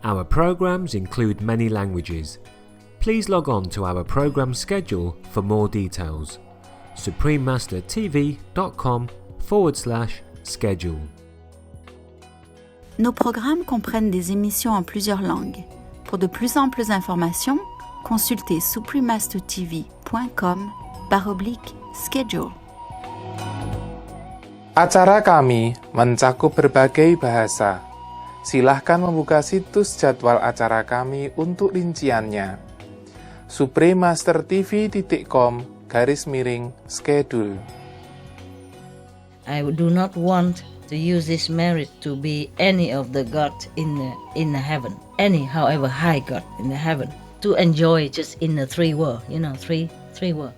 Our programs include many languages. Please log on to our program schedule for more details. suprememastertv.com/schedule. Nos programmes comprennent des émissions en plusieurs langues. Pour de plus amples informations, consultez suprememastertv.com/schedule. Acara kami mencakup berbagai bahasa. Silahkan membuka situs jadwal acara kami untuk rinciannya. suprememastertv.com/schedule. I do not want to use this merit to be any of the God in the heaven, any however high God in the heaven, to enjoy just in the three world, three world.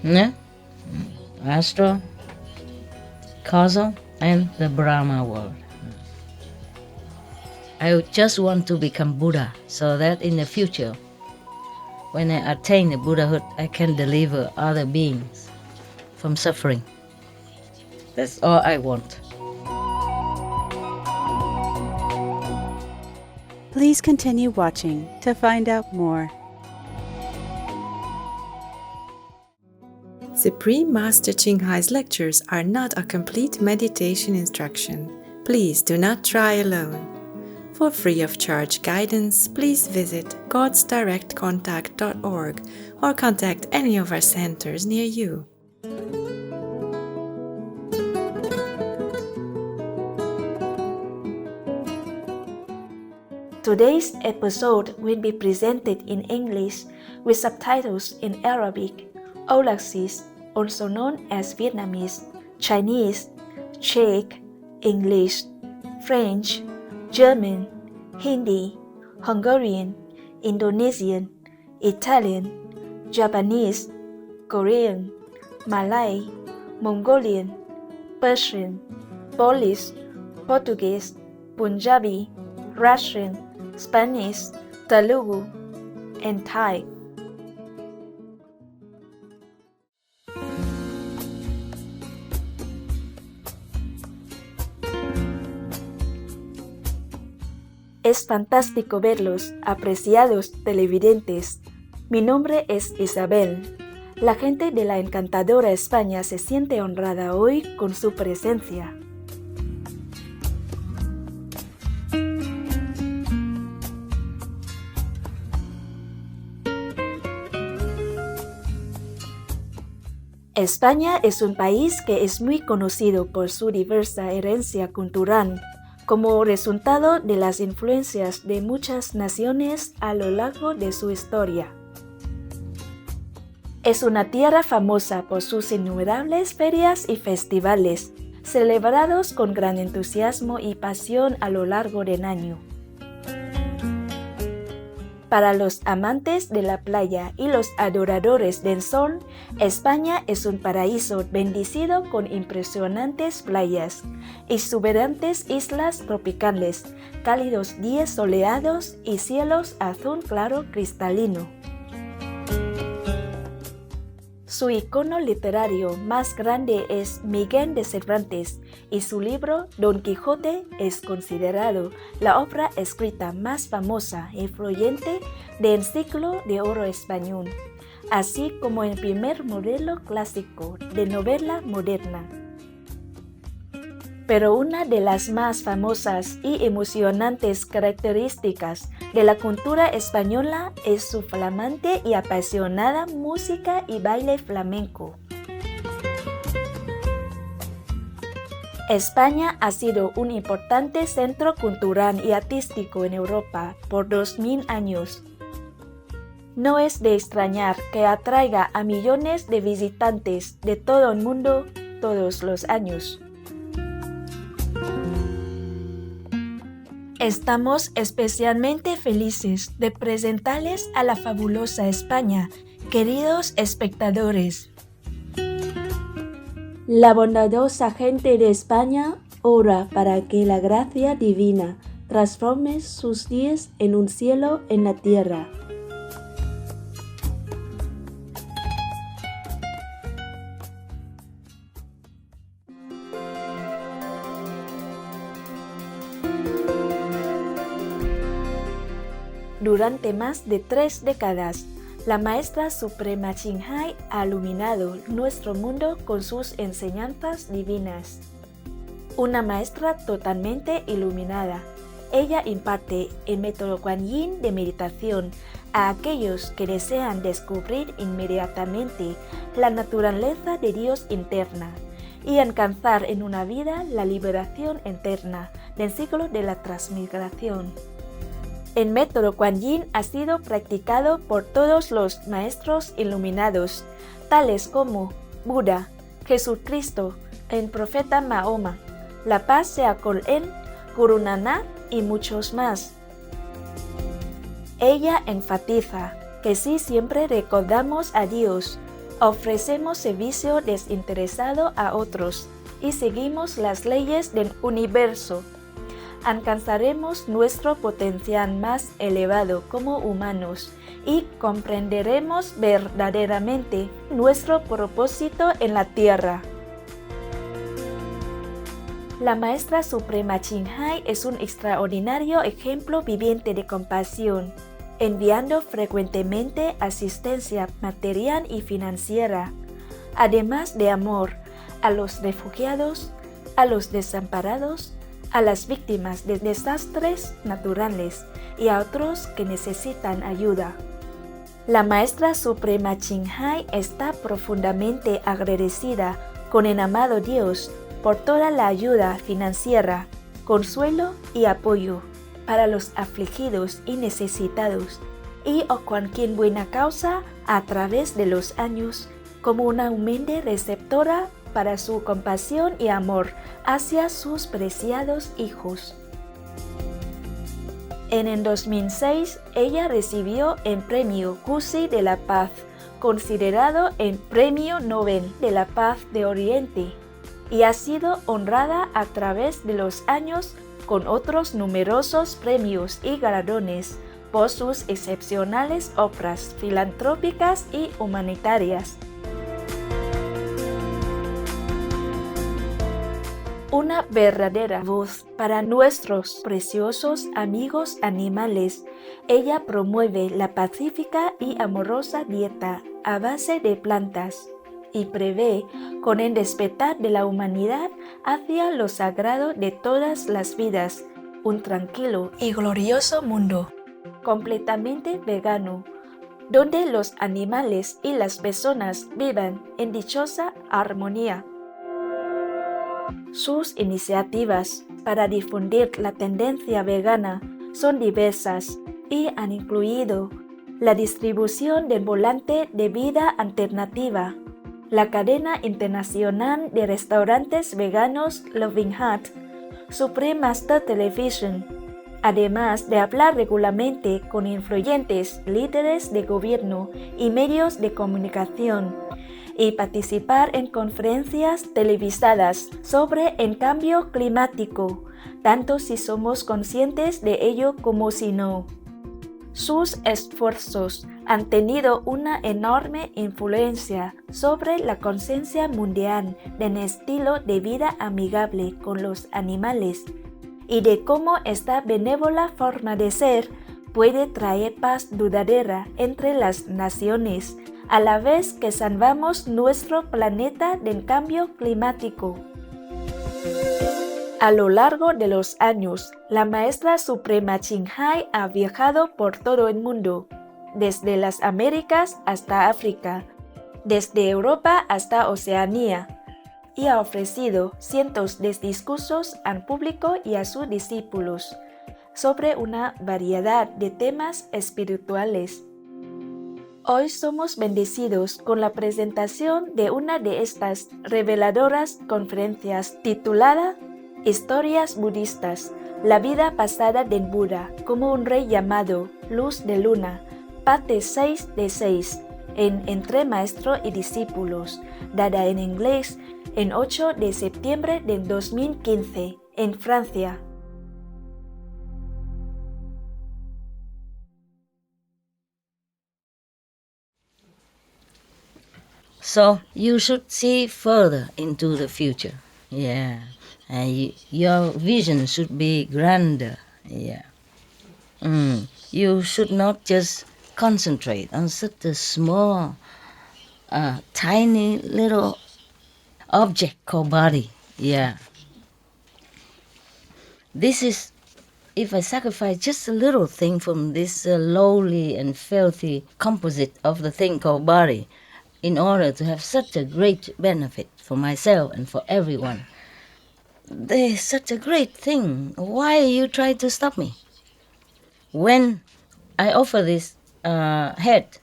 Yeah? Astral, causal, and the Brahma world. I just want to become Buddha so that in the future, when I attain the Buddhahood, I can deliver other beings from suffering. That's all I want. Please continue watching to find out more. Supreme Master Ching Hai's lectures are not a complete meditation instruction. Please do not try alone. For free of charge guidance, please visit godsdirectcontact.org or contact any of our centers near you. Today's episode will be presented in English with subtitles in Arabic, Aulacese, also known as Vietnamese, Chinese, Czech, English, French, German, Hindi, Hungarian, Indonesian, Italian, Japanese, Korean, Malay, Mongolian, Persian, Polish, Portuguese, Punjabi, Russian, Spanish, Telugu, and Thai. Es fantástico verlos, apreciados televidentes. Mi nombre es Isabel. La gente de la encantadora España se siente honrada hoy con su presencia. España es un país que es muy conocido por su diversa herencia cultural, como resultado de las influencias de muchas naciones a lo largo de su historia. Es una tierra famosa por sus innumerables ferias y festivales, celebrados con gran entusiasmo y pasión a lo largo del año. Para los amantes de la playa y los adoradores del sol, España es un paraíso bendecido con impresionantes playas, exuberantes islas tropicales, cálidos días soleados y cielos azul claro cristalino. Su icono literario más grande es Miguel de Cervantes y su libro Don Quijote es considerado la obra escrita más famosa e influyente del siglo de oro español, así como el primer modelo clásico de novela moderna. Pero una de las más famosas y emocionantes características de la cultura española es su flamante y apasionada música y baile flamenco. España ha sido un importante centro cultural y artístico en Europa por 2000 años. No es de extrañar que atraiga a millones de visitantes de todo el mundo todos los años. Estamos especialmente felices de presentarles a la fabulosa España, queridos espectadores. La bondadosa gente de España ora para que la gracia divina transforme sus días en un cielo en la tierra. Durante más de 3 décadas, la Maestra Suprema Qinghai ha iluminado nuestro mundo con sus enseñanzas divinas. Una maestra totalmente iluminada, ella imparte el método Kuan Yin de meditación a aquellos que desean descubrir inmediatamente la naturaleza de Dios interna y alcanzar en una vida la liberación eterna del ciclo de la transmigración. El método Kuan Yin ha sido practicado por todos los maestros iluminados, tales como Buda, Jesucristo, el profeta Mahoma, la paz sea con él, Guru Nanak y muchos más. Ella enfatiza que si siempre recordamos a Dios, ofrecemos servicio desinteresado a otros y seguimos las leyes del universo, alcanzaremos nuestro potencial más elevado como humanos y comprenderemos verdaderamente nuestro propósito en la tierra. La Maestra Suprema Qinghai es un extraordinario ejemplo viviente de compasión, enviando frecuentemente asistencia material y financiera, además de amor a los refugiados, a los desamparados, a las víctimas de desastres naturales y a otros que necesitan ayuda. La Maestra Suprema Qinghai está profundamente agradecida con el amado Dios por toda la ayuda financiera, consuelo y apoyo para los afligidos y necesitados, y o cualquier buena causa a través de los años, como una humilde receptora para su compasión y amor hacia sus preciados hijos. En el 2006, ella recibió el Premio Cusi de la Paz, considerado el Premio Nobel de la Paz de Oriente, y ha sido honrada a través de los años con otros numerosos premios y galardones por sus excepcionales obras filantrópicas y humanitarias. Una verdadera voz para nuestros preciosos amigos animales, ella promueve la pacífica y amorosa dieta a base de plantas y prevé con el despertar de la humanidad hacia lo sagrado de todas las vidas, un tranquilo y glorioso mundo, completamente vegano, donde los animales y las personas vivan en dichosa armonía. Sus iniciativas para difundir la tendencia vegana son diversas y han incluido la distribución del volante de vida alternativa, la cadena internacional de restaurantes veganos Loving Heart, Supreme Master Television, además de hablar regularmente con influyentes líderes de gobierno y medios de comunicación, y participar en conferencias televisadas sobre el cambio climático, tanto si somos conscientes de ello como si no. Sus esfuerzos han tenido una enorme influencia sobre la conciencia mundial del estilo de vida amigable con los animales y de cómo esta benévola forma de ser puede traer paz duradera entre las naciones, a la vez que salvamos nuestro planeta del cambio climático. A lo largo de los años, la Maestra Suprema Qinghai ha viajado por todo el mundo, desde las Américas hasta África, desde Europa hasta Oceanía, y ha ofrecido cientos de discursos al público y a sus discípulos sobre una variedad de temas espirituales. Hoy somos bendecidos con la presentación de una de estas reveladoras conferencias titulada Historias budistas, la vida pasada del Buda como un rey llamado Luz de Luna, parte 6 de 6, en Entre Maestro y Discípulos, dada en inglés el 8 de septiembre del 2015, en Francia. So you should see further into the future, yeah, and your vision should be grander, yeah. You should not just concentrate on such a small, tiny little object called body. Yeah. This is, if I sacrifice just a little thing from this lowly and filthy composite of the thing called body, in order to have such a great benefit for myself and for everyone, there is such a great thing. Why you try to stop me? When I offer this head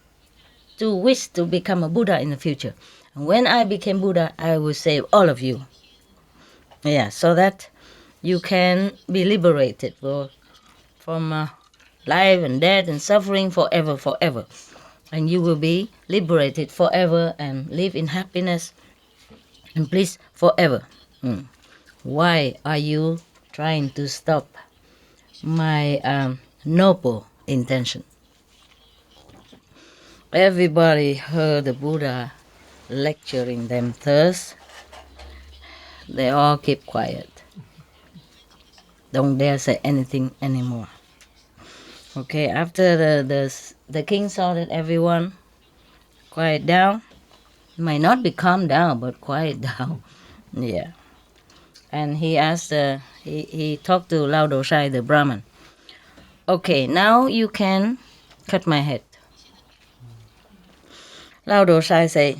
to wish to become a Buddha in the future, and when I became Buddha, I will save all of you. Yeah, so that you can be liberated from life and death and suffering forever. And you will be liberated forever and live in happiness and bliss forever. Why are you trying to stop my noble intention? Everybody heard the Buddha lecturing them thus. They all keep quiet. Don't dare say anything anymore. Okay, after the king saw that everyone quiet down, might not be calmed down, but quiet down. Yeah. And he asked, he talked to Lao Dosai, the Brahmin. Okay, now you can cut my head. Lao Dosai say,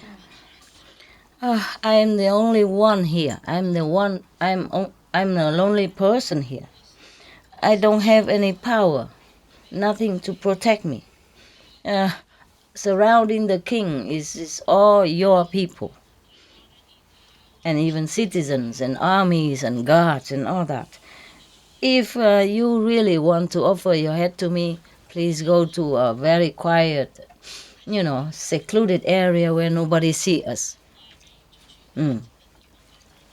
I am the only one here. I'm the lonely person here. I don't have any power, nothing to protect me. Surrounding the king is all your people, and even citizens and armies and guards and all that. If you really want to offer your head to me, please go to a very quiet, secluded area where nobody see us.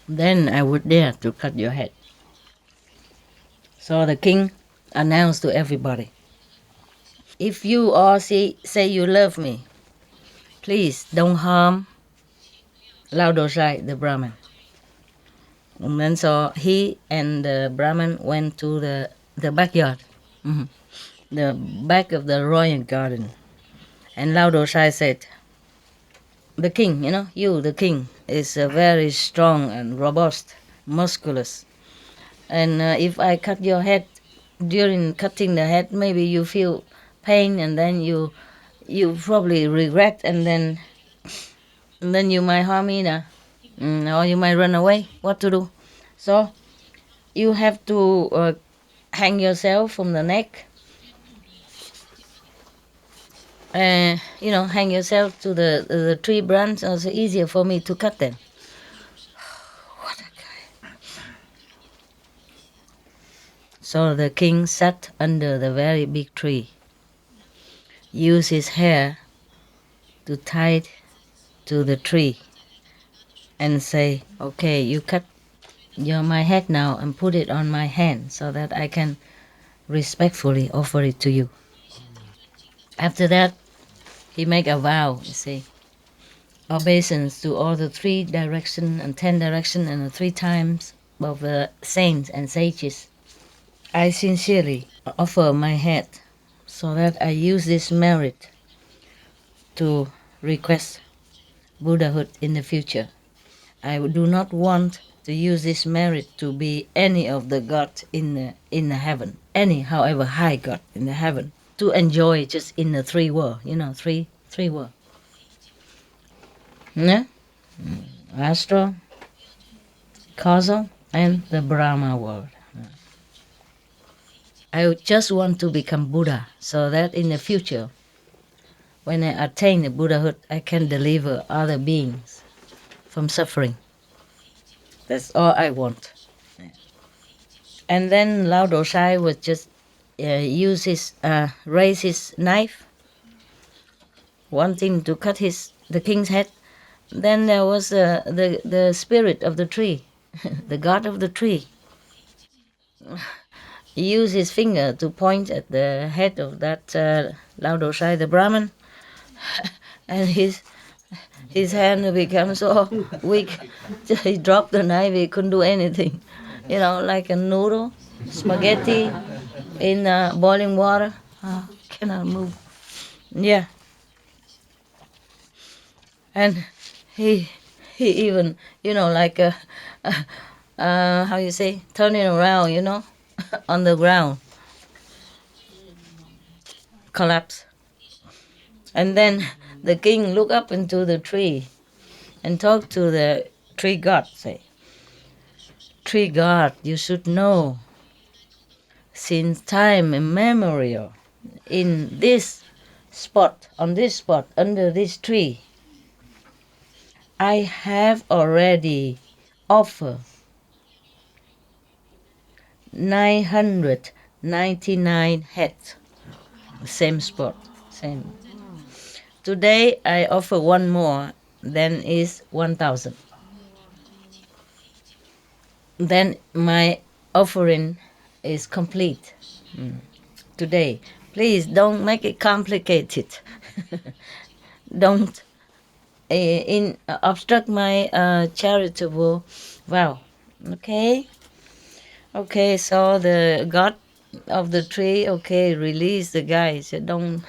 Then I would dare to cut your head. So the king announced to everybody, if you all say you love me, please don't harm Lao Dosai, the Brahmin. And then so he and the Brahmin went to the backyard, the back of the royal garden. And Lao Dosai said, the king, the king is very strong and robust, musculous. And if I cut your head, during cutting the head, maybe you feel pain, and then you probably regret, and then you might harm me now, or you might run away. What to do? So you have to hang yourself from the neck. Hang yourself to the tree branch. Also easier for me to cut them. What a guy! So the king sat under the very big tree, used his hair to tie it to the tree, and say, okay, you cut my head now and put it on my hand so that I can respectfully offer it to you. After that, he make a vow, obeisance to all the 3 direction and 10 direction and the 3 times of the saints and sages. I sincerely offer my head so that I use this merit to request Buddhahood in the future. I do not want to use this merit to be any of the gods in the heaven, any however high god in the heaven, to enjoy just in the 3 world, 3 world. Yeah? Astral, causal, and the Brahma world. I just want to become Buddha so that in the future, when I attain the Buddhahood, I can deliver other beings from suffering. That's all I want. And then Lao Dosai would just raise his knife, wanting to cut the king's head. Then there was the spirit of the tree, the god of the tree. He used his finger to point at the head of that Lao Dosai, the Brahmin, and his hand became so weak. He dropped the knife, he couldn't do anything. Like a noodle, spaghetti, in boiling water. Cannot move. Yeah. And he even, like how you say, turning around, on the ground. Collapse. And then the king looked up into the tree and talked to the tree god, say, "Tree god, you should know, since time immemorial, in this spot, on this spot, under this tree, I have already offered 999 heads, same spot, same. Today I offer one more, then is 1,000. Then my offering is complete today. Please don't make it complicated. Don't obstruct my charitable vow. Okay? Okay, so the god of the tree, release the guy. So don't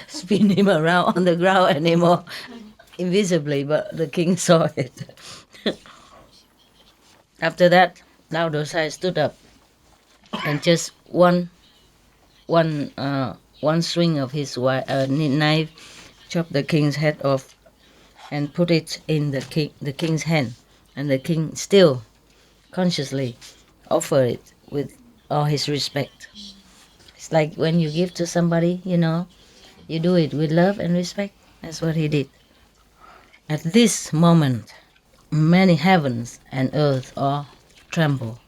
spin him around on the ground anymore, invisibly, but the king saw it. After that, Lao Dosai stood up and just one swing of his knife chopped the king's head off and put it in the king's hand, and the king still consciously offer it with all his respect. It's like when you give to somebody, you do it with love and respect. That's what he did. At this moment, many heavens and earth all tremble.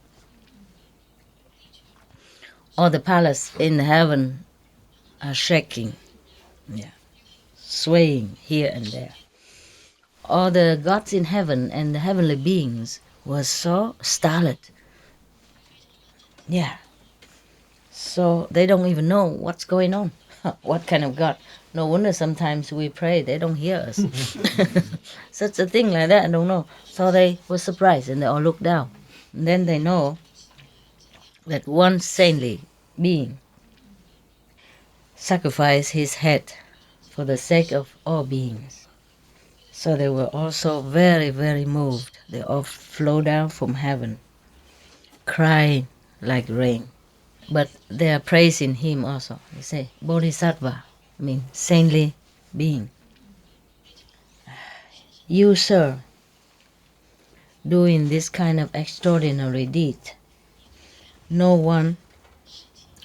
All the palace in heaven are shaking, swaying here and there. All the gods in heaven and the heavenly beings were so startled. Yeah. So they don't even know what's going on. What kind of God? No wonder sometimes we pray, they don't hear us. Such a thing like that, I don't know. So they were surprised and they all looked down. And then they know that one saintly being sacrificed his head for the sake of all beings. So they were also very, very moved. They all flow down from heaven, crying like rain. But they are praising him also. They say, Bodhisattva, means saintly being. You, sir, doing this kind of extraordinary deed, no one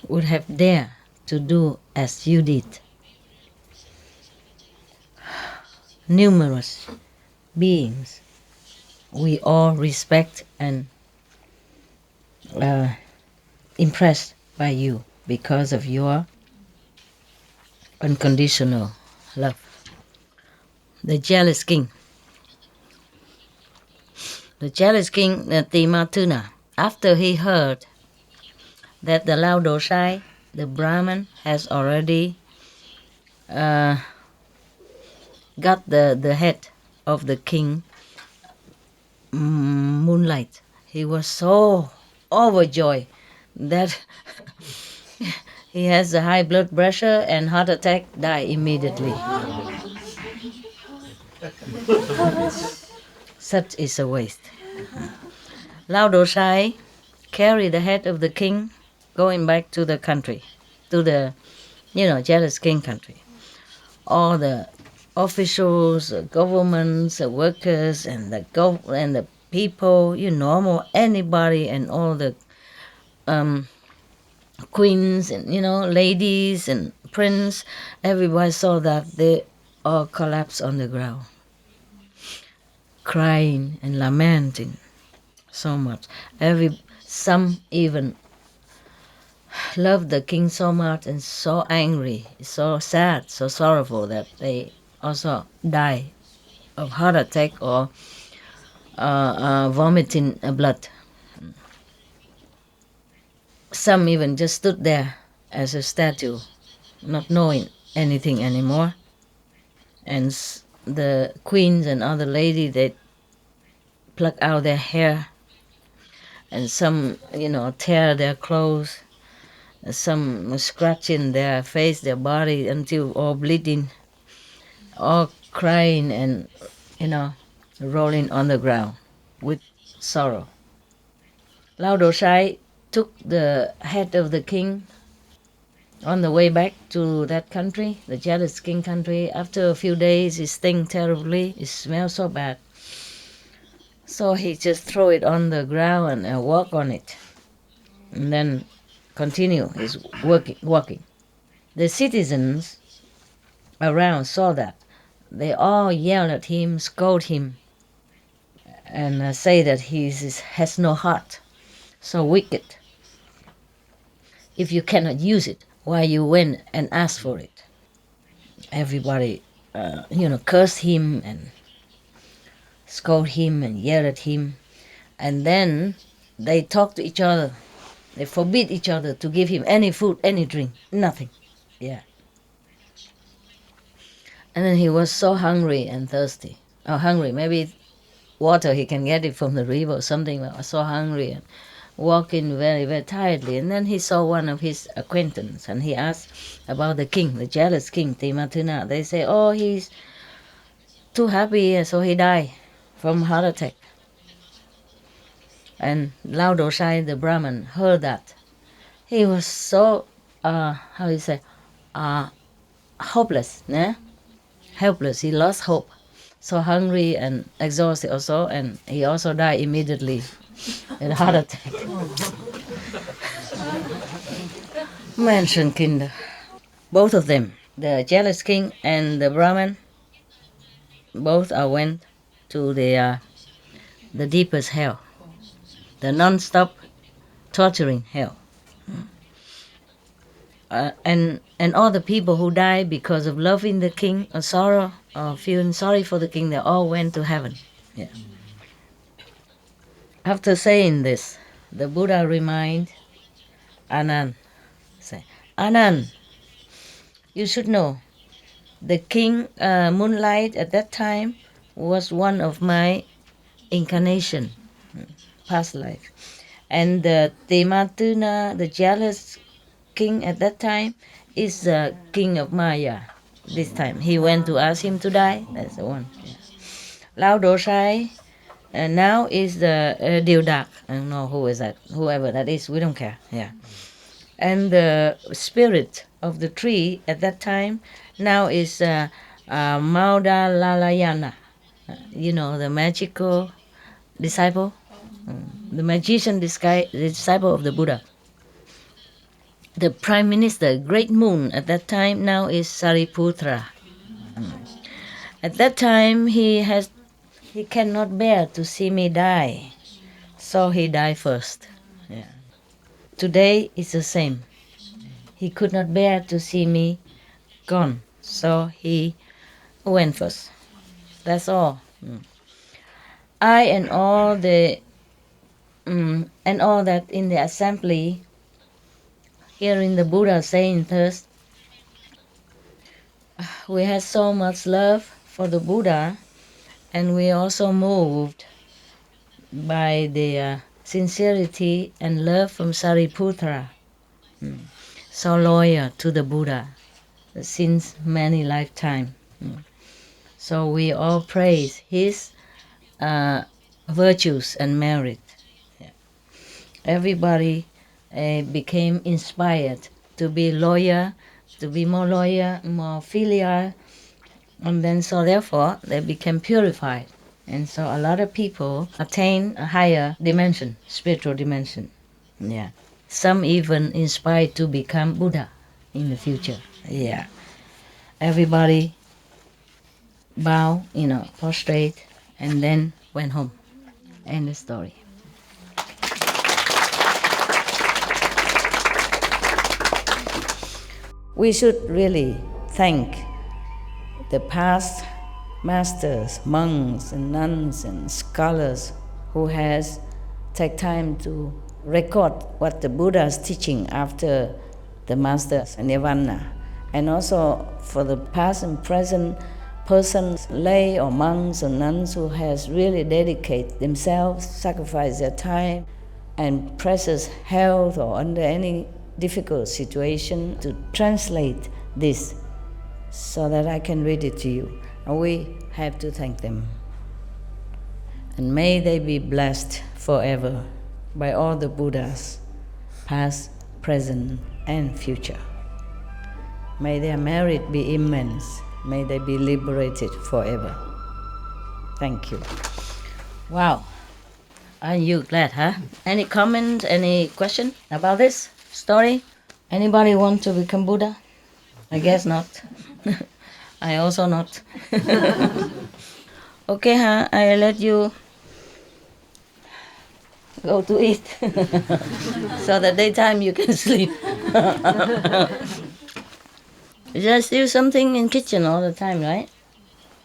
would have dared to do as you did. Numerous beings we all respect and impressed by you because of your unconditional love. The jealous king, Timatuna, after he heard that the Lao Dosai, the Brahmin, has already got the head of the king Moonlight, he was so overjoyed that he has a high blood pressure and heart attack, die immediately. Such is a waste. Lao Dosai carried the head of the king going back to the country, to the, jealous king country. All the officials, governments, workers, and the people, anybody, and all the queens and ladies and prince, everybody saw that they all collapsed on the ground, crying and lamenting so much. Some even loved the king so much and so angry, so sad, so sorrowful that they also die of heart attack or vomiting blood. Some even just stood there as a statue, not knowing anything anymore. And the queens and other ladies, they pluck out their hair, and some, tear their clothes, some scratching their face, their body, until all bleeding, all crying and, rolling on the ground with sorrow. Lao Dosai took the head of the king on the way back to that country, the jealous king country. After a few days, it stinks terribly. It smells so bad. So he just threw it on the ground and walk on it, and then continue his walking. The citizens around saw that. They all yelled at him, scold him, and say that he has no heart, so wicked. If you cannot use it, why you went and asked for it? Everybody, cursed him and scold him and yell at him. And then they talk to each other. They forbid each other to give him any food, any drink, nothing. Yeah. And then he was so hungry and thirsty. Maybe water, he can get it from the river or something. But so hungry and walking very, very tiredly. And then he saw one of his acquaintance, and he asked about the king, the jealous king, Timatuna. They say, oh, he's too happy, so he died from heart attack. And Lao Dosai, the Brahmin, heard that. He was so, hopeless, helpless. He lost hope. So hungry and exhausted also, and he also died immediately in a heart attack. Menschenkinder. Both of them, the jealous king and the Brahmin, both went to the deepest hell, the non-stop torturing hell. And all the people who died because of loving the king or sorrow or feeling sorry for the king, they all went to heaven. Yeah. After saying this, the Buddha reminded Anand, say, Anand, you should know, the king Moonlight at that time was one of my incarnation, past life. And the Tematuna, the jealous king at that time, is the king of Maya. This time he went to ask him to die. That's the one. Yeah. Lao Dosai now is the Deodak. I don't know who is that. Whoever that is, we don't care. Yeah. And the spirit of the tree at that time now is Maudalalayana. The magical disciple, the magician disciple of the Buddha. The prime minister, great moon at that time, now is Sariputra. At that time, he cannot bear to see me die, so he died first. Yeah. Today is the same. He could not bear to see me gone, so he went first. That's all. I and all that in the assembly, hearing the Buddha saying thus, we had so much love for the Buddha, and we also moved by the sincerity and love from Sariputra, so loyal to the Buddha since many lifetimes. So we all praise his virtues and merit. Yeah. Everybody became inspired to be loyal, to be more loyal, more filial, and then so therefore they became purified. And so a lot of people attain a higher dimension, spiritual dimension. Yeah. Some even inspired to become Buddha in the future. Yeah. Everybody bow, prostrate, and then went home. End the story. We should really thank the past masters, monks and nuns and scholars who has taken time to record what the Buddha is teaching after the master's nirvana. And also for the past and present persons, lay or monks or nuns who has really dedicated themselves, sacrificed their time and precious health or under any difficult situation to translate this so that I can read it to you. And we have to thank them. And may they be blessed forever by all the Buddhas, past, present, and future. May their merit be immense. May they be liberated forever. Thank you. Wow. Are you glad, huh? Any comment, any question about this story? Anybody want to become Buddha? I guess not. I also not. Okay, huh? I let you go to eat. So the daytime you can sleep. There's still something in kitchen all the time, right?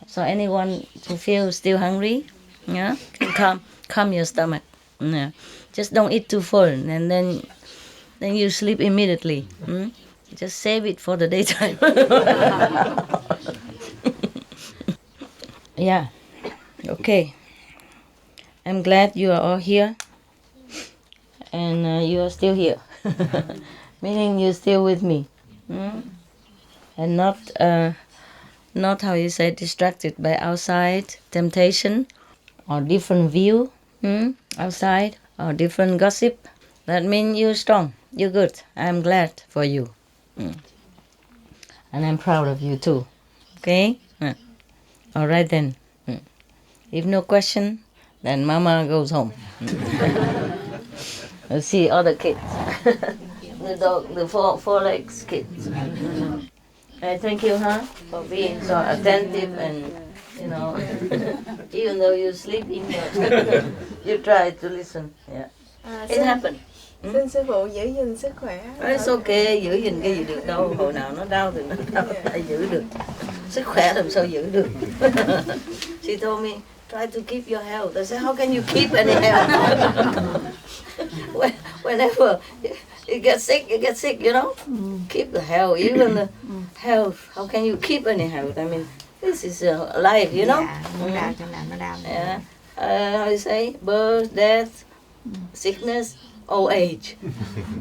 So anyone who feels still hungry, yeah, can calm your stomach. Yeah. Just don't eat too full, and then you sleep immediately. Just save it for the daytime. Yeah. Okay. I'm glad you are all here, and you are still here, meaning you're still with me, and not how you say distracted by outside temptation or different view outside or different gossip. That means you're strong, you're good. I'm glad for you, and I'm proud of you too. Okay. All right then. If no question, then Mama goes home. Let's see other kids. The dog, the four legs kids. Thank you, huh, for being so attentive and, even though you're sleeping, you try to listen. Yeah. It happened. Xin sư phụ giữ gìn sức khỏe. It's okay, giữ gìn cái gì được đâu, hồi nào nó đau thì nó đau, phải giữ được. Sức khỏe làm sao giữ được. She told me, try to keep your health. I said, how can you keep any health? Whenever you get sick, Keep the health, even the health. How can you keep any health? I mean, this is life, Yeah. How you say? Birth, death, sickness, old age.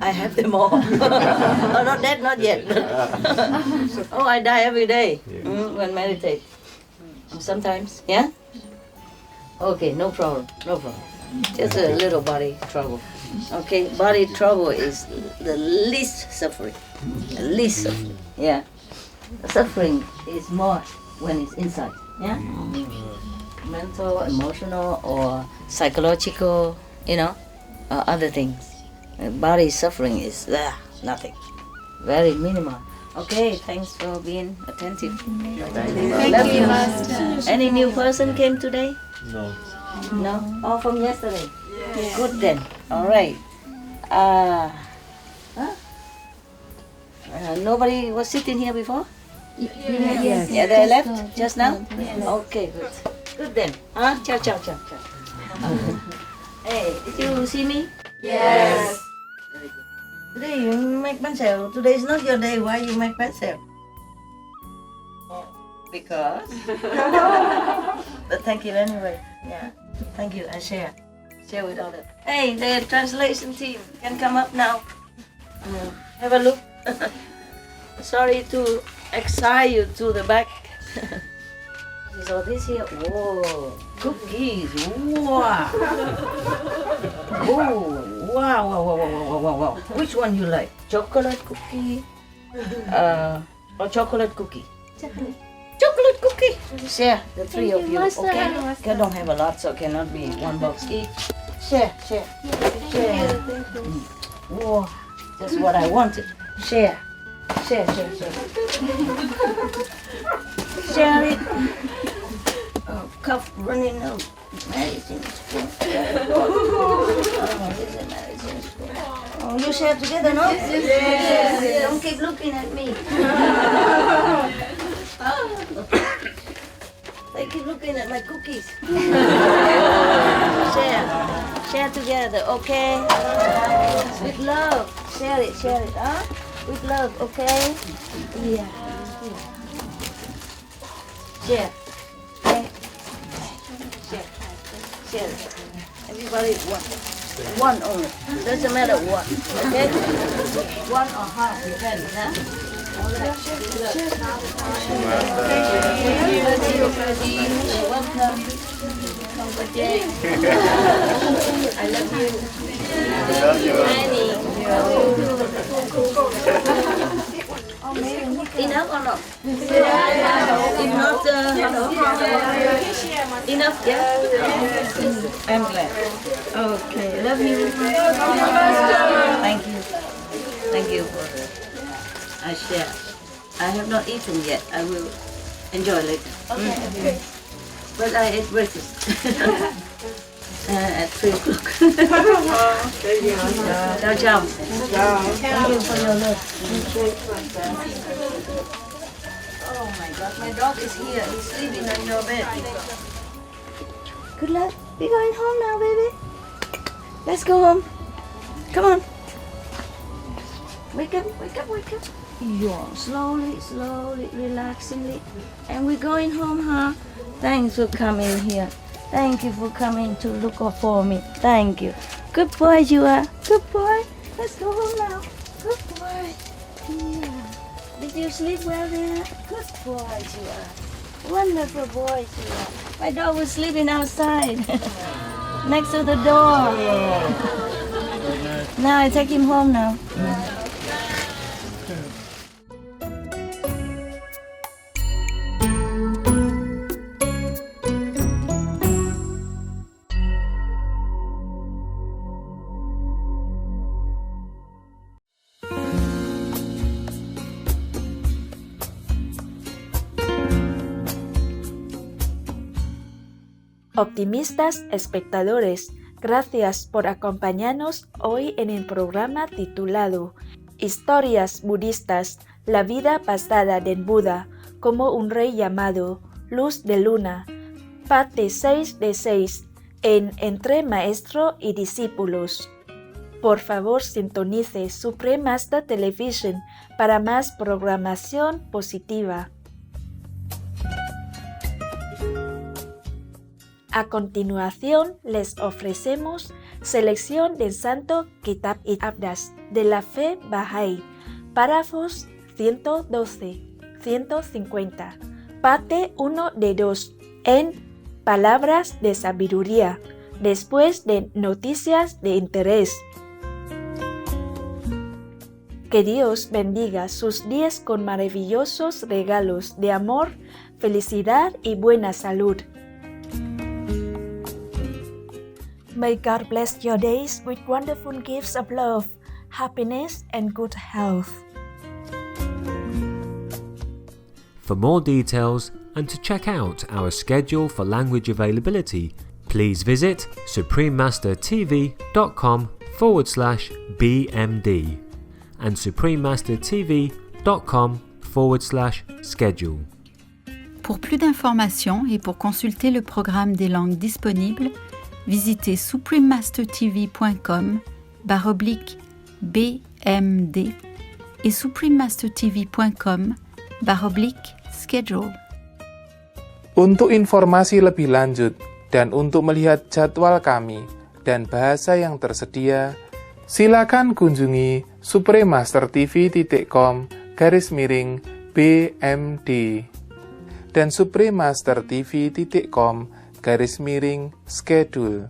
I have them all. Oh, not that, not yet. Oh, I die every day when meditate. Sometimes, yeah? Okay, no problem. Just a little body trouble. Okay, body trouble is the least suffering. Yeah. Suffering is more when it's inside, yeah? Mental, emotional, or psychological, other things. Body suffering is nothing. Very minimal. Okay, thanks for being attentive. Thank you, Master. Any new person came today? No. No? All from yesterday? Yes. Good then. All right. Nobody was sitting here before? Yes. Yeah, they left just now? Yes. Okay, good. Good then. Ciao. Hey, did you see me? Yes. Today you make myself. Today is not your day. Why you make myself? Because. But thank you anyway. Yeah. Thank you. I share with others. Hey, the translation team can come up now. Have a look. Sorry to excite you to the back. So this here, whoa, cookies, wow. Oh, wow. Which one you like? Chocolate cookie? Or chocolate cookie? Chocolate cookie. Share, the three of you, okay? I don't have a lot, so cannot be one box each. Share. Whoa, that's what I wanted. Share. Share it. Oh, cough running out. Medicine spoon. Oh, this is medicine spoon. Oh, you share together, no? Yes. Don't keep looking at me. They keep looking at my cookies. Share together, okay? With love. Share it, huh? With love, okay? Yeah. Share. Okay? Share. Everybody One only. Doesn't matter what. Okay? One or half, depends, huh? Welcome. I love you. Annie. Enough or not? If not, enough, yeah? I'm glad. Okay, love you. Thank you. Thank you for I share. I have not eaten yet. I will enjoy later. Okay. But I ate breakfast at 3 o'clock. Ciao, ciao. Thank you for your love. Oh my God, my dog is here. He's sleeping on your bed. Good luck. We're going home now, baby. Let's go home. Come on. Wake up, wake up, wake up. Yeah, slowly, slowly, relaxingly. And we're going home, huh? Thanks for coming here. Thank you for coming to look for me. Thank you. Good boy you are. Good boy. Let's go home now. Good boy. Yeah. Did you sleep well there? Good boy you are. Wonderful boy you are. My dog was sleeping outside. Next to the door. Now I take him home now. Optimistas espectadores, gracias por acompañarnos hoy en el programa titulado Historias budistas, la vida pasada del Buda como un rey llamado Luz de Luna, parte 6 de 6, en Entre Maestro y Discípulos. Por favor, sintonice Supreme Master Television para más programación positiva. A continuación, les ofrecemos selección del Santo Kitab y Abdas de la Fe Bahá'í, párrafos 112, 150, parte 1 de 2, en Palabras de Sabiduría, después de Noticias de Interés. Que Dios bendiga sus días con maravillosos regalos de amor, felicidad y buena salud. May God bless your days with wonderful gifts of love, happiness, and good health. For more details and to check out our schedule for language availability, please visit suprememastertv.com/BMD and suprememastertv.com/schedule. Pour plus d'informations et pour consulter le programme des langues disponibles, visitez suprememastertv.com/BMD et suprememastertv.com/schedule. Untuk informasi lebih lanjut dan untuk melihat jadwal kami dan bahasa yang tersedia, silakan kunjungi suprememastertv.com/BMD dan suprememastertv.com/schedule.